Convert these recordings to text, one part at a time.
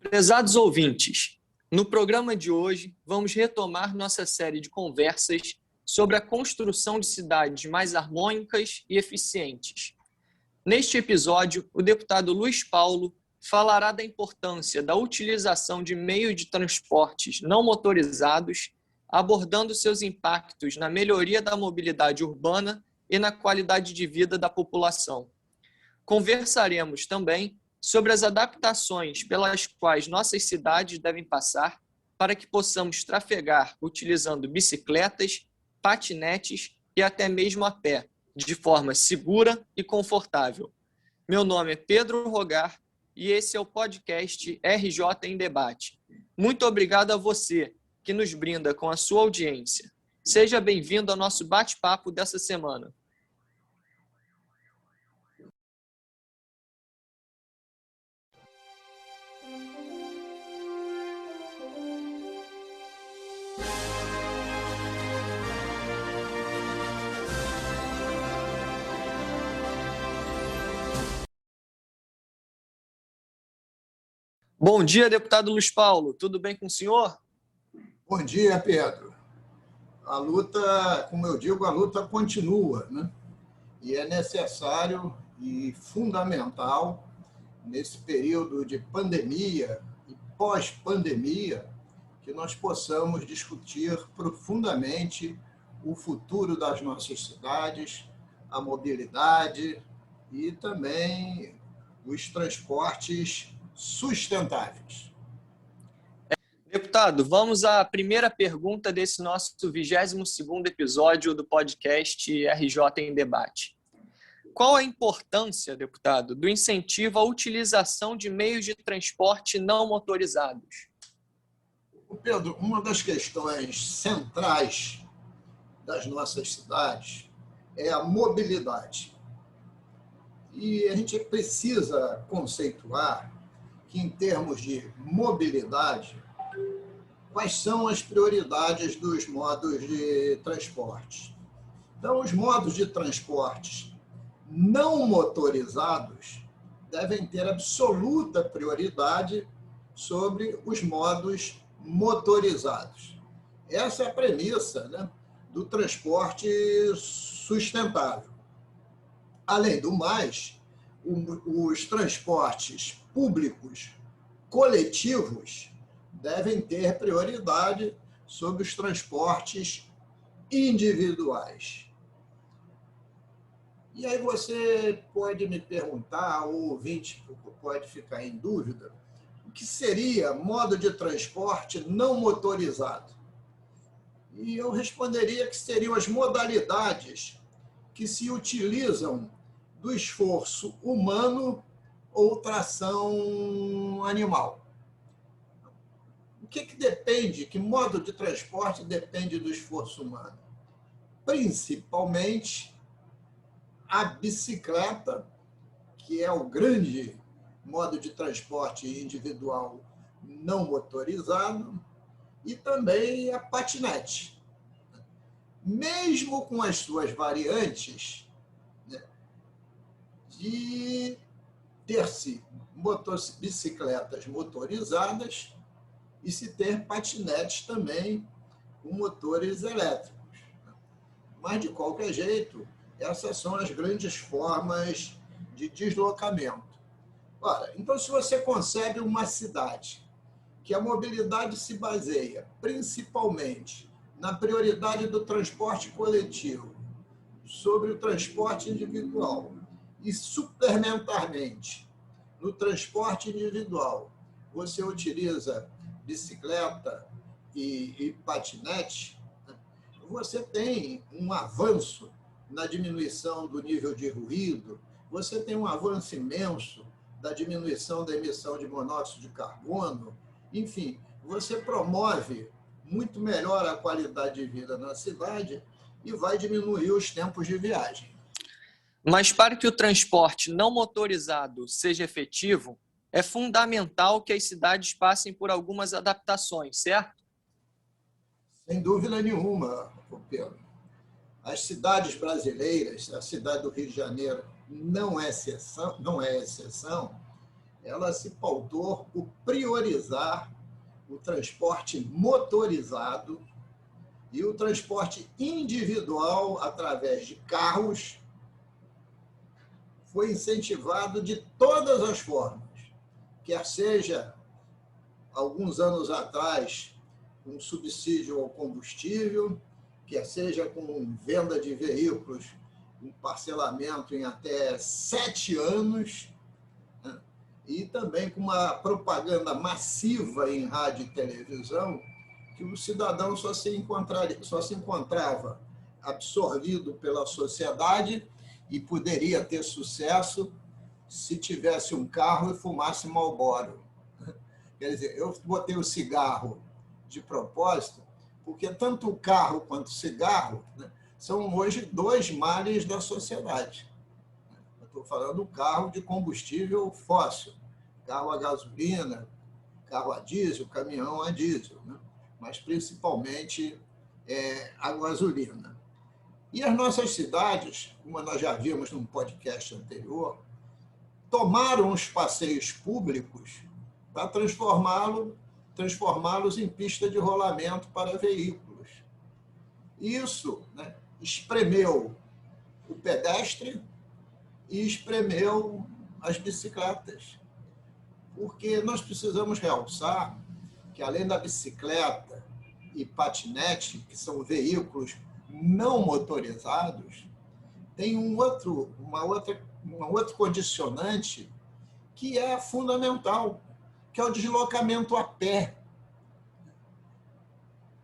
Prezados ouvintes, no programa de hoje vamos retomar nossa série de conversas sobre a construção de cidades mais harmônicas e eficientes. Neste episódio, o deputado Luiz Paulo falará da importância da utilização de meios de transportes não motorizados, abordando seus impactos na melhoria da mobilidade urbana e na qualidade de vida da população. Conversaremos também sobre as adaptações pelas quais nossas cidades devem passar para que possamos trafegar utilizando bicicletas, patinetes e até mesmo a pé, de forma segura e confortável. Meu nome é Pedro Rogar e esse é o podcast RJ em Debate. Muito obrigado a você que nos brinda com a sua audiência. Seja bem-vindo ao nosso bate-papo dessa semana. Bom dia, deputado Luiz Paulo. Tudo bem com o senhor? Bom dia, Pedro. A luta, como eu digo, a luta continua, né? E é necessário e fundamental, nesse período de pandemia e pós-pandemia, que nós possamos discutir profundamente o futuro das nossas cidades, a mobilidade e também os transportes sustentáveis. Deputado, vamos à primeira pergunta desse nosso 22º episódio do podcast RJ em Debate. Qual a importância, deputado, do incentivo à utilização de meios de transporte não motorizados? Pedro, uma das questões centrais das nossas cidades é a mobilidade. E a gente precisa conceituar que, em termos de mobilidade, quais são as prioridades dos modos de transporte. Então, os modos de transporte não motorizados devem ter absoluta prioridade sobre os modos motorizados. Essa é a premissa, né, do transporte sustentável. Além do mais, os transportes públicos coletivos devem ter prioridade sobre os transportes individuais. E aí você pode me perguntar, ou o ouvinte pode ficar em dúvida, o que seria modo de transporte não motorizado? E eu responderia que seriam as modalidades que se utilizam do esforço humano ou tração animal. O que depende, que modo de transporte depende do esforço humano? Principalmente a bicicleta, que é o grande modo de transporte individual não motorizado, e também a patinete. Mesmo com as suas variantes, né, de ter-se bicicletas motorizadas e se ter patinetes também com motores elétricos. Mas, de qualquer jeito, essas são as grandes formas de deslocamento. Ora, então, se você concebe uma cidade que a mobilidade se baseia principalmente na prioridade do transporte coletivo sobre o transporte individual e suplementarmente no transporte individual você utiliza bicicleta e patinete, você tem um avanço na diminuição do nível de ruído, você tem um avanço imenso da diminuição da emissão de monóxido de carbono, enfim, você promove muito melhor a qualidade de vida na cidade e vai diminuir os tempos de viagem. Mas para que o transporte não motorizado seja efetivo, é fundamental que as cidades passem por algumas adaptações, certo? Sem dúvida nenhuma, Pedro. As cidades brasileiras, a cidade do Rio de Janeiro não é exceção, ela se pautou por priorizar o transporte motorizado e o transporte individual através de carros foi incentivado de todas as formas, quer seja, alguns anos atrás, um subsídio ao combustível, quer seja com venda de veículos, um parcelamento em até 7 anos, né? E também com uma propaganda massiva em rádio e televisão, que o cidadão só se encontrava absorvido pela sociedade e poderia ter sucesso se tivesse um carro e fumasse Marlboro. Quer dizer, eu botei o cigarro de propósito, porque tanto o carro quanto o cigarro, né, são hoje 2 males da sociedade. Eu estou falando do carro de combustível fóssil, carro a gasolina, carro a diesel, caminhão a diesel, né? Mas principalmente a gasolina. E as nossas cidades, como nós já vimos num podcast anterior, tomaram os passeios públicos para transformá-los em pista de rolamento para veículos. Isso, né, espremeu o pedestre e espremeu as bicicletas. Porque nós precisamos realçar que, além da bicicleta e patinete, que são veículos não motorizados, tem um outro condicionante que é fundamental, que é o deslocamento a pé.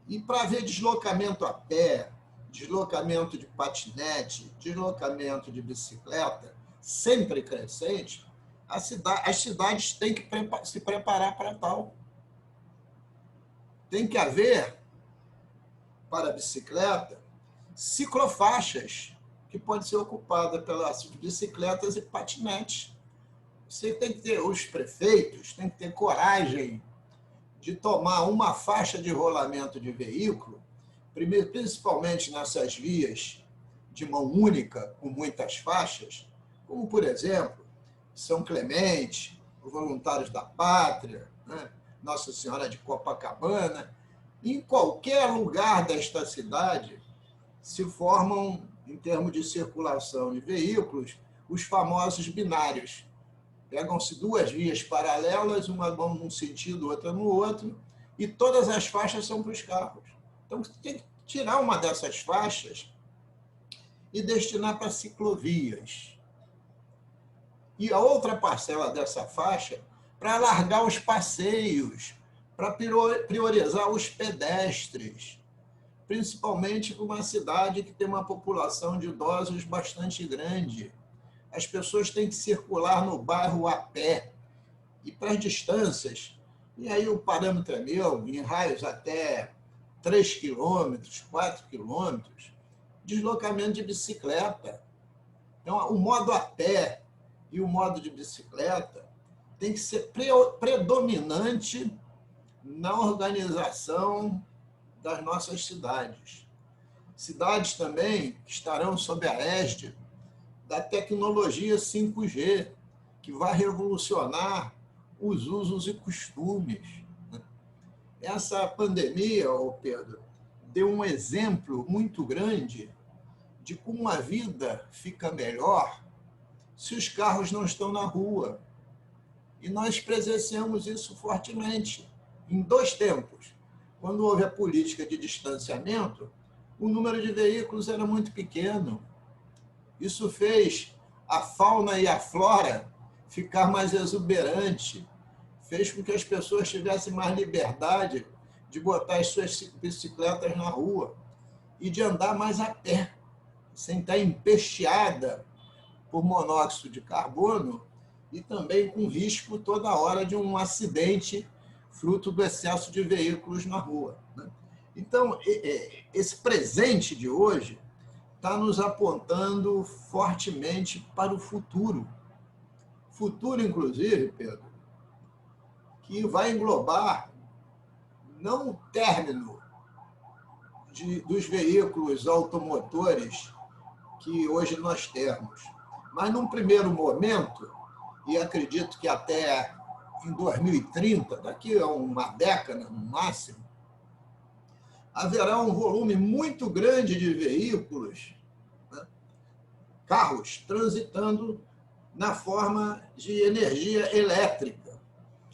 E para haver deslocamento a pé, deslocamento de patinete, deslocamento de bicicleta, sempre crescente, as cidades têm que se preparar para tal. Tem que haver, para a bicicleta, ciclofaixas, que podem ser ocupadas pelas bicicletas e patinetes. Você tem que ter, os prefeitos têm que ter coragem de tomar uma faixa de rolamento de veículo, principalmente nessas vias de mão única, com muitas faixas, como, por exemplo, São Clemente, os Voluntários da Pátria, né? Nossa Senhora de Copacabana. Em qualquer lugar desta cidade se formam, em termos de circulação de veículos, os famosos binários. Pegam-se 2 vias paralelas, uma num sentido, outra no outro, e todas as faixas são para os carros. Então, tem que tirar uma dessas faixas e destinar para ciclovias. E a outra parcela dessa faixa para alargar os passeios, para priorizar os pedestres, principalmente para uma cidade que tem uma população de idosos bastante grande. As pessoas têm que circular no bairro a pé. E para as distâncias, e aí o parâmetro é meu, em raios até 3 quilômetros, 4 quilômetros, deslocamento de bicicleta. Então, o modo a pé e o modo de bicicleta tem que ser predominante na organização das nossas cidades. Cidades também que estarão sob a égide da tecnologia 5G, que vai revolucionar os usos e costumes. Essa pandemia, Pedro, deu um exemplo muito grande de como a vida fica melhor se os carros não estão na rua. E nós presenciamos isso fortemente, em 2 tempos. Quando houve a política de distanciamento, o número de veículos era muito pequeno. Isso fez a fauna e a flora ficar mais exuberante, fez com que as pessoas tivessem mais liberdade de botar as suas bicicletas na rua e de andar mais a pé, sem estar empesteada por monóxido de carbono e também com risco toda hora de um acidente fruto do excesso de veículos na rua. Então, esse presente de hoje está nos apontando fortemente para o futuro. Futuro, inclusive, Pedro, que vai englobar não o término dos veículos automotores que hoje nós temos, mas, num primeiro momento, e acredito que até em 2030, daqui a uma década no máximo, haverá um volume muito grande de veículos, né, carros, transitando na forma de energia elétrica,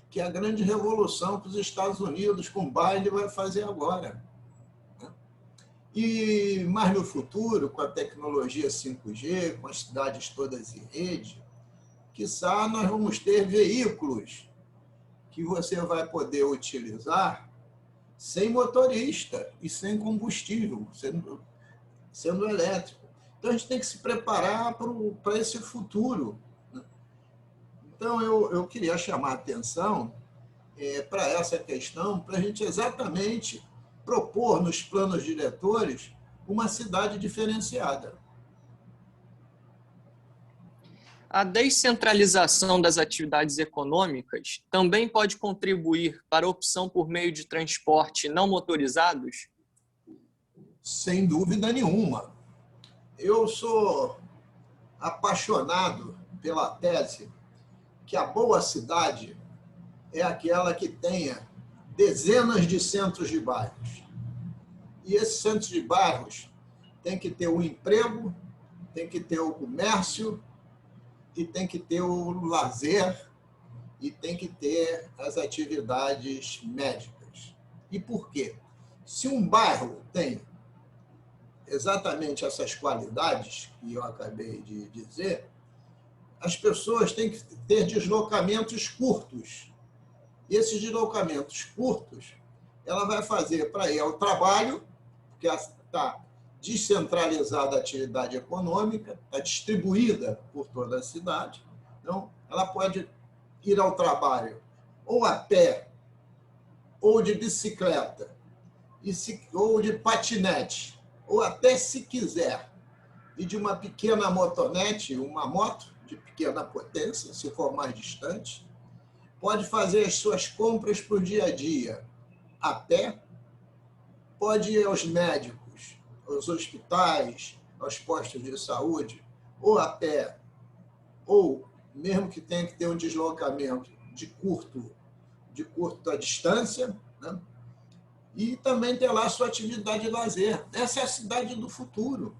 que é a grande revolução que os Estados Unidos, com Biden, vai fazer agora. E mais no futuro, com a tecnologia 5G, com as cidades todas em rede, quiçá nós vamos ter veículos que você vai poder utilizar sem motorista e sem combustível, sendo elétrico. Então, a gente tem que se preparar para esse futuro. Então, eu queria chamar a atenção para essa questão, para a gente exatamente propor nos planos diretores uma cidade diferenciada. A descentralização das atividades econômicas também pode contribuir para a opção por meio de transporte não motorizados? Sem dúvida nenhuma. Eu sou apaixonado pela tese que a boa cidade é aquela que tenha dezenas de centros de bairros. E esses centros de bairros têm que ter o emprego, tem que ter o comércio, e tem que ter o lazer, e tem que ter as atividades médicas. E por quê? Se um bairro tem exatamente essas qualidades que eu acabei de dizer, as pessoas têm que ter deslocamentos curtos. E esses deslocamentos curtos, ela vai fazer para ir ao trabalho, porque está descentralizada a atividade econômica, está distribuída por toda a cidade. Então, ela pode ir ao trabalho ou a pé, ou de bicicleta, ou de patinete, ou até, se quiser, e de uma pequena motonete, uma moto de pequena potência, se for mais distante, pode fazer as suas compras para o dia a dia a pé, pode ir aos médicos, aos hospitais, aos postos de saúde, ou a pé, ou mesmo que tenha que ter um deslocamento de curta distância, né? E também ter lá a sua atividade de lazer. Essa é a cidade do futuro.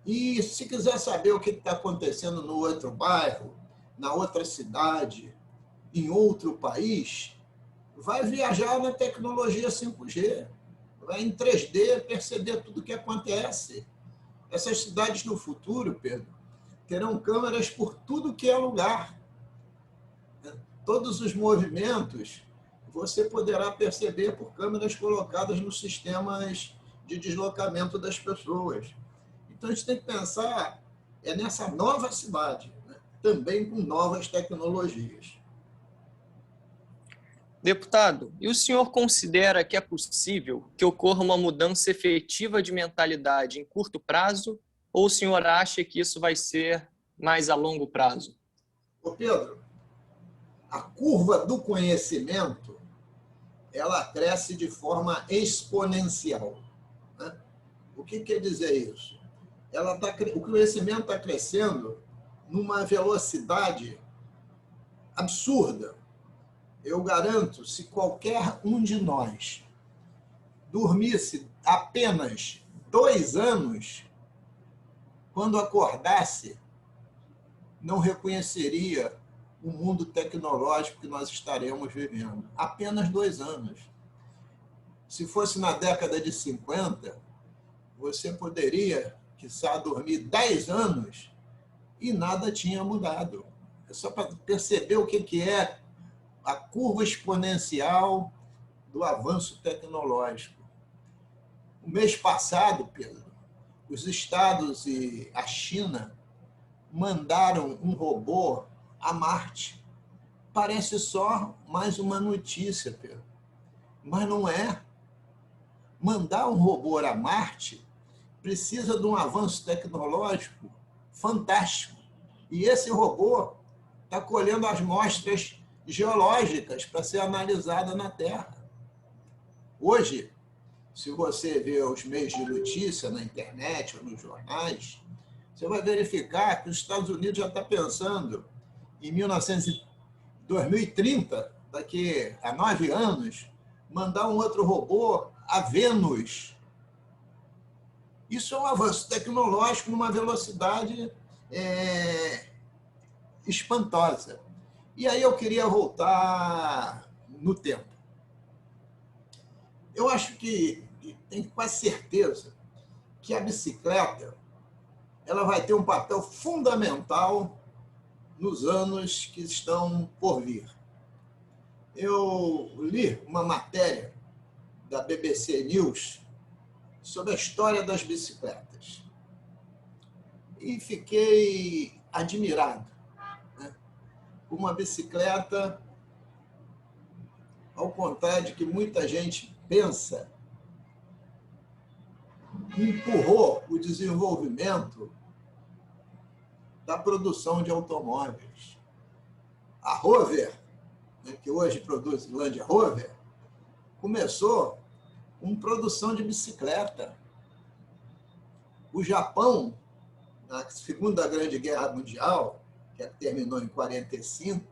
E se quiser saber o que está acontecendo no outro bairro, na outra cidade, em outro país, vai viajar na tecnologia 5G, vai em 3D perceber tudo o que acontece. Essas cidades no futuro, Pedro, terão câmeras por tudo que é lugar. Todos os movimentos você poderá perceber por câmeras colocadas nos sistemas de deslocamento das pessoas. Então, a gente tem que pensar nessa nova cidade, né? Também com novas tecnologias. Deputado, e o senhor considera que é possível que ocorra uma mudança efetiva de mentalidade em curto prazo, ou o senhor acha que isso vai ser mais a longo prazo? Ô Pedro, a curva do conhecimento, ela cresce de forma exponencial, né? O que quer dizer isso? O conhecimento está crescendo numa velocidade absurda. Eu garanto, se qualquer um de nós dormisse apenas 2 anos, quando acordasse, não reconheceria o mundo tecnológico que nós estaremos vivendo. Apenas 2 anos. Se fosse na década de 50, você poderia, quiçá, dormir 10 anos e nada tinha mudado. É só para perceber o que é a curva exponencial do avanço tecnológico. O mês passado, Pedro, os Estados e a China mandaram um robô a Marte. Parece só mais uma notícia, Pedro, mas não é. Mandar um robô a Marte precisa de um avanço tecnológico fantástico. E esse robô está colhendo as amostras geológicas para ser analisada na Terra. Hoje, se você vê os meios de notícia na internet ou nos jornais, você vai verificar que os Estados Unidos já está pensando em 2030, daqui a 9 anos, mandar um outro robô a Vênus. Isso é um avanço tecnológico numa velocidade espantosa. E aí eu queria voltar no tempo. Eu acho que tenho quase certeza que a bicicleta ela vai ter um papel fundamental nos anos que estão por vir. Eu li uma matéria da BBC News sobre a história das bicicletas e fiquei admirado, né? Uma bicicleta, ao contrário de que muita gente pensa, empurrou o desenvolvimento da produção de automóveis. A Rover, que hoje produz Land Rover, começou com produção de bicicleta. O Japão, na Segunda Grande Guerra Mundial, que terminou em 1945,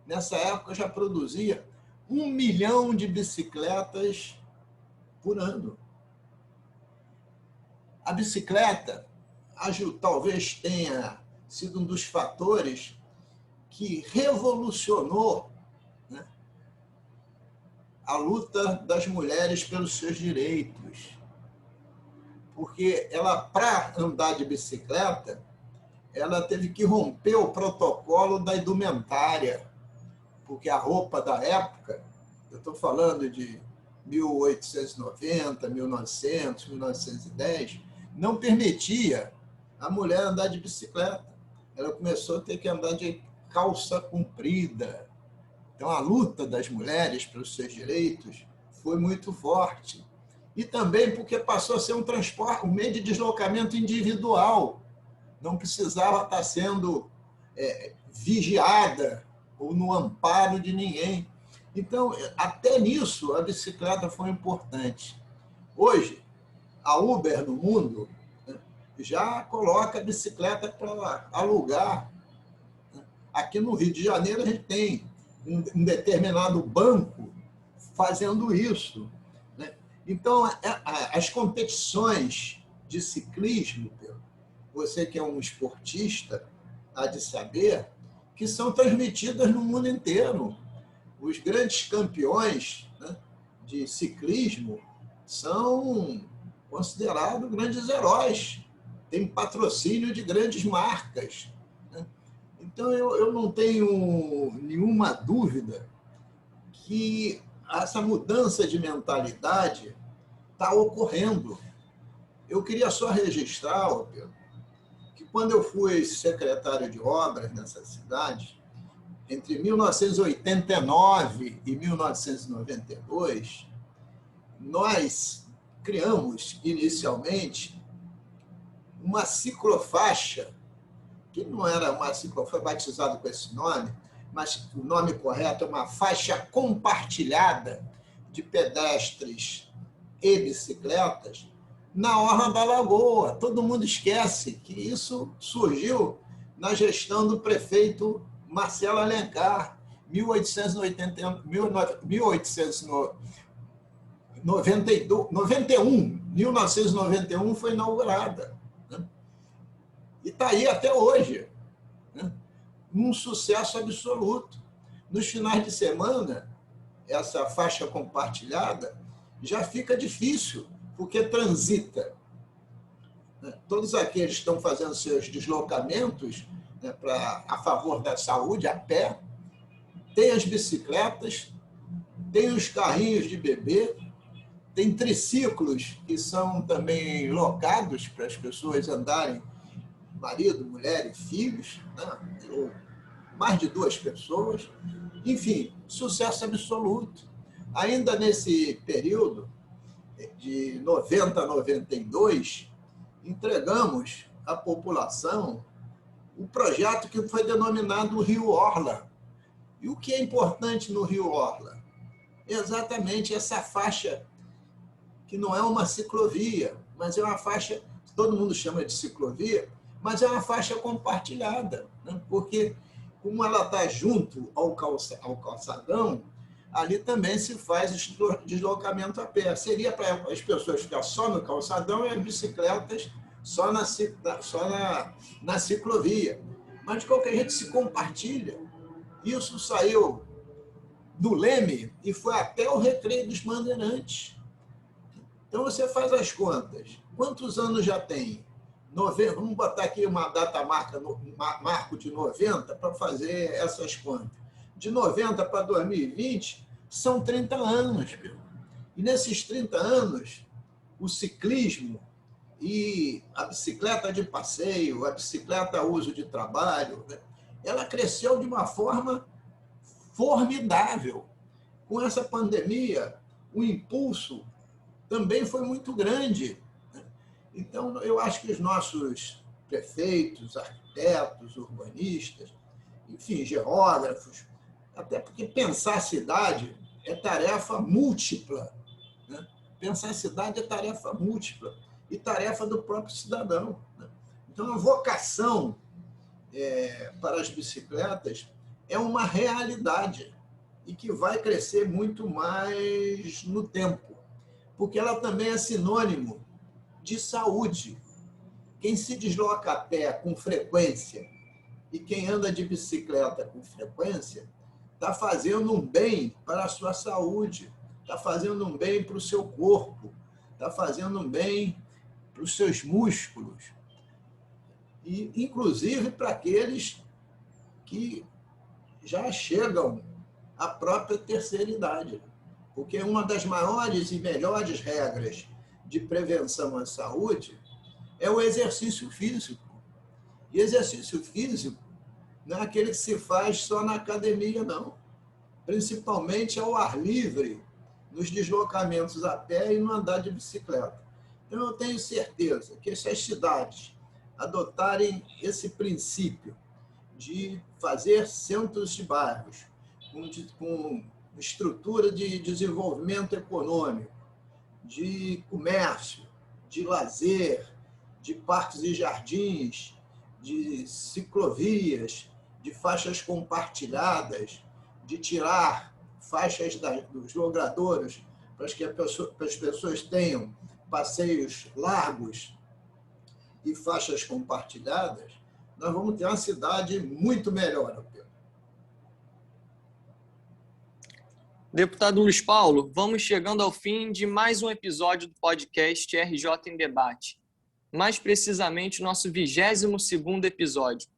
nessa época já produzia 1 milhão de bicicletas por ano. A bicicleta talvez tenha sido um dos fatores que revolucionou, né, a luta das mulheres pelos seus direitos. Porque ela, para andar de bicicleta, ela teve que romper o protocolo da indumentária, porque a roupa da época, eu estou falando de 1890, 1900, 1910, não permitia a mulher andar de bicicleta. Ela começou a ter que andar de calça comprida. Então, a luta das mulheres pelos seus direitos foi muito forte. E também porque passou a ser um transporte, um meio de deslocamento individual. Não precisava estar sendo vigiada ou no amparo de ninguém. Então, até nisso, a bicicleta foi importante. Hoje, a Uber no mundo, né, já coloca a bicicleta para alugar. Aqui no Rio de Janeiro, a gente tem um determinado banco fazendo isso, né? Então, as competições de ciclismo, você que é um esportista, há de saber, que são transmitidas no mundo inteiro. Os grandes campeões, né, de ciclismo são considerados grandes heróis, têm patrocínio de grandes marcas, né? Então, eu não tenho nenhuma dúvida que essa mudança de mentalidade está ocorrendo. Eu queria só registrar, Pedro, que quando eu fui secretário de obras nessa cidade, entre 1989 e 1992, nós criamos inicialmente uma ciclofaixa, que não era uma ciclofaixa batizada com esse nome, mas o nome correto é uma faixa compartilhada de pedestres e bicicletas na Orla da Lagoa. Todo mundo esquece que isso surgiu na gestão do prefeito Marcelo Alencar, 1991 foi inaugurada, né? E está aí até hoje, né? Um sucesso absoluto. Nos finais de semana, essa faixa compartilhada já fica difícil, porque transita, né, todos aqueles que estão fazendo seus deslocamentos, né, a favor da saúde, a pé, tem as bicicletas, tem os carrinhos de bebê, tem triciclos que são também locados para as pessoas andarem, marido, mulher e filhos, né, ou mais de 2 pessoas. Enfim, sucesso absoluto. Ainda nesse período, de 90 a 92, entregamos à população o projeto que foi denominado Rio Orla. E o que é importante no Rio Orla? Exatamente essa faixa, que não é uma ciclovia, mas é uma faixa, todo mundo chama de ciclovia, mas é uma faixa compartilhada, né? Porque como ela está junto ao calçadão, ali também se faz deslocamento a pé. Seria para as pessoas ficar só no calçadão e as bicicletas só na ciclovia. Mas, de qualquer jeito, se compartilha. Isso saiu do Leme e foi até o Recreio dos Bandeirantes. Então, você faz as contas. Quantos anos já tem? Vamos botar aqui uma data marco de 90 para fazer essas contas. De 90 para 2020, são 30 anos. E nesses 30 anos, o ciclismo e a bicicleta de passeio, a bicicleta a uso de trabalho, né, ela cresceu de uma forma formidável. Com essa pandemia, o impulso também foi muito grande. Então, eu acho que os nossos prefeitos, arquitetos, urbanistas, enfim, geógrafos, até porque pensar a cidade é tarefa múltipla, né? Pensar a cidade é tarefa múltipla e tarefa do próprio cidadão, né? Então, a vocação para as bicicletas é uma realidade e que vai crescer muito mais no tempo, porque ela também é sinônimo de saúde. Quem se desloca a pé com frequência e quem anda de bicicleta com frequência está fazendo um bem para a sua saúde, está fazendo um bem para o seu corpo, está fazendo um bem para os seus músculos, e inclusive para aqueles que já chegam à própria terceira idade, porque uma das maiores e melhores regras de prevenção à saúde é o exercício físico. E exercício físico não é aquele que se faz só na academia, não. Principalmente ao ar livre, nos deslocamentos a pé e no andar de bicicleta. Então, eu tenho certeza que se as cidades adotarem esse princípio de fazer centros de bairros com estrutura de desenvolvimento econômico, de comércio, de lazer, de parques e jardins, de ciclovias, de faixas compartilhadas, de tirar faixas dos logradouros para que as pessoas tenham passeios largos e faixas compartilhadas, nós vamos ter uma cidade muito melhor, Pedro. Deputado Luiz Paulo, vamos chegando ao fim de mais um episódio do podcast RJ em Debate. Mais precisamente, nosso 22º episódio.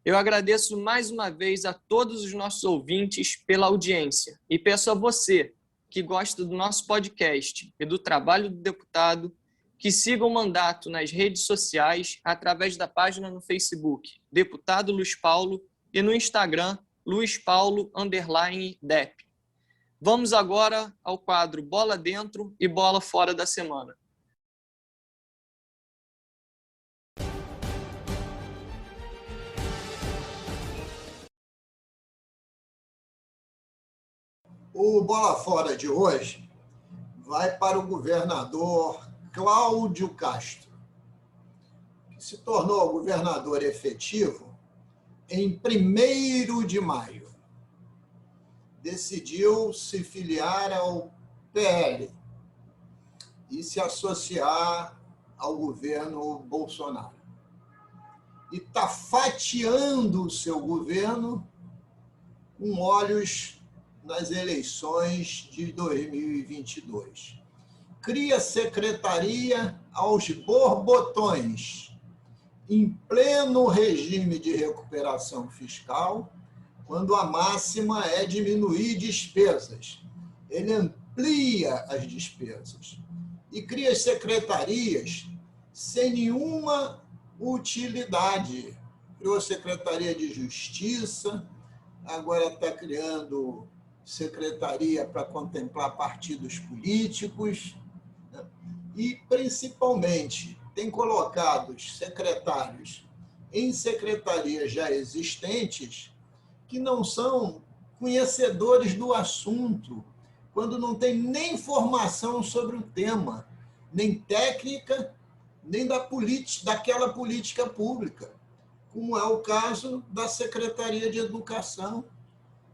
Eu agradeço mais uma vez a todos os nossos ouvintes pela audiência e peço a você, que gosta do nosso podcast e do trabalho do deputado, que siga o mandato nas redes sociais através da página no Facebook, Deputado Luiz Paulo, e no Instagram, luispaulo_dep. Vamos agora ao quadro Bola Dentro e Bola Fora da Semana. O Bola Fora de hoje vai para o governador Cláudio Castro, que se tornou governador efetivo em 1º de maio. Decidiu se filiar ao PL e se associar ao governo Bolsonaro. E está fatiando o seu governo com olhos nas eleições de 2022. Cria secretaria aos borbotões, em pleno regime de recuperação fiscal, quando a máxima é diminuir despesas. Ele amplia as despesas e cria secretarias sem nenhuma utilidade. Criou a Secretaria de Justiça, agora está criando secretaria para contemplar partidos políticos, né? E, principalmente, tem colocado secretários em secretarias já existentes que não são conhecedores do assunto, quando não tem nem formação sobre o tema, nem técnica, nem daquela política pública. como é o caso da Secretaria de Educação.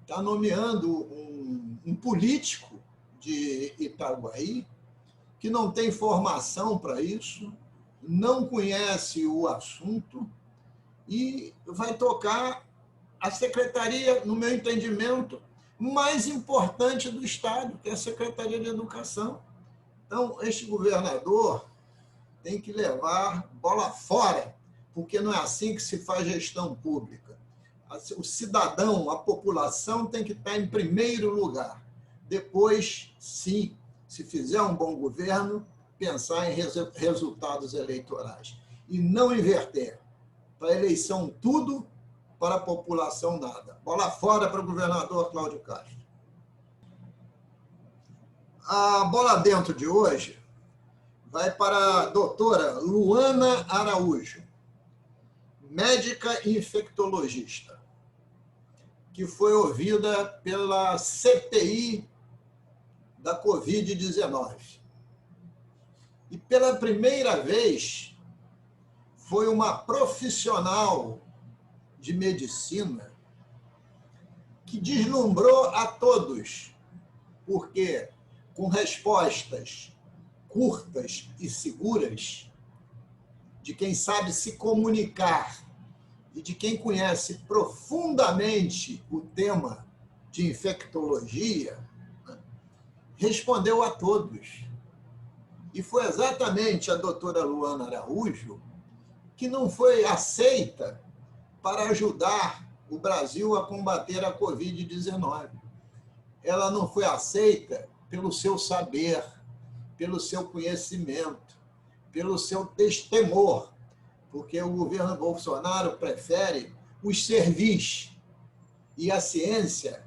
Está nomeando um político de Itaguaí que não tem formação para isso, não conhece o assunto e vai tocar a secretaria, no meu entendimento, mais importante do Estado, que é a Secretaria de Educação. Então, este governador tem que levar bola fora, porque não é assim que se faz gestão pública. O cidadão, a população tem que estar em primeiro lugar. Depois, sim, se fizer um bom governo, pensar em resultados eleitorais. E não inverter. Para a eleição tudo, para a população nada. Bola fora para o governador Cláudio Castro. A bola dentro de hoje vai para a doutora Luana Araújo, médica e infectologista, que foi ouvida pela CPI da Covid-19. E pela primeira vez foi uma profissional de medicina que deslumbrou a todos, porque com respostas curtas e seguras, de quem sabe se comunicar e de quem conhece profundamente o tema de infectologia, respondeu a todos. E foi exatamente a doutora Luana Araújo que não foi aceita para ajudar o Brasil a combater a Covid-19. Ela não foi aceita pelo seu saber, pelo seu conhecimento, pelo seu destemor, porque o governo Bolsonaro prefere os servis. E a ciência,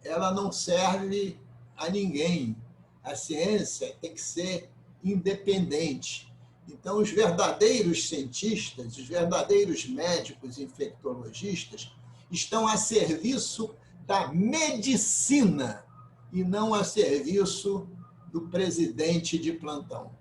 ela não serve a ninguém. A ciência tem que ser independente. Então, os verdadeiros cientistas, os verdadeiros médicos infectologistas estão a serviço da medicina e não a serviço do presidente de plantão.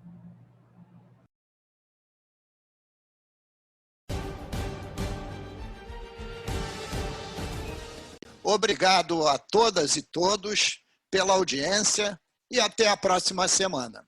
Obrigado a todas e todos pela audiência e até a próxima semana.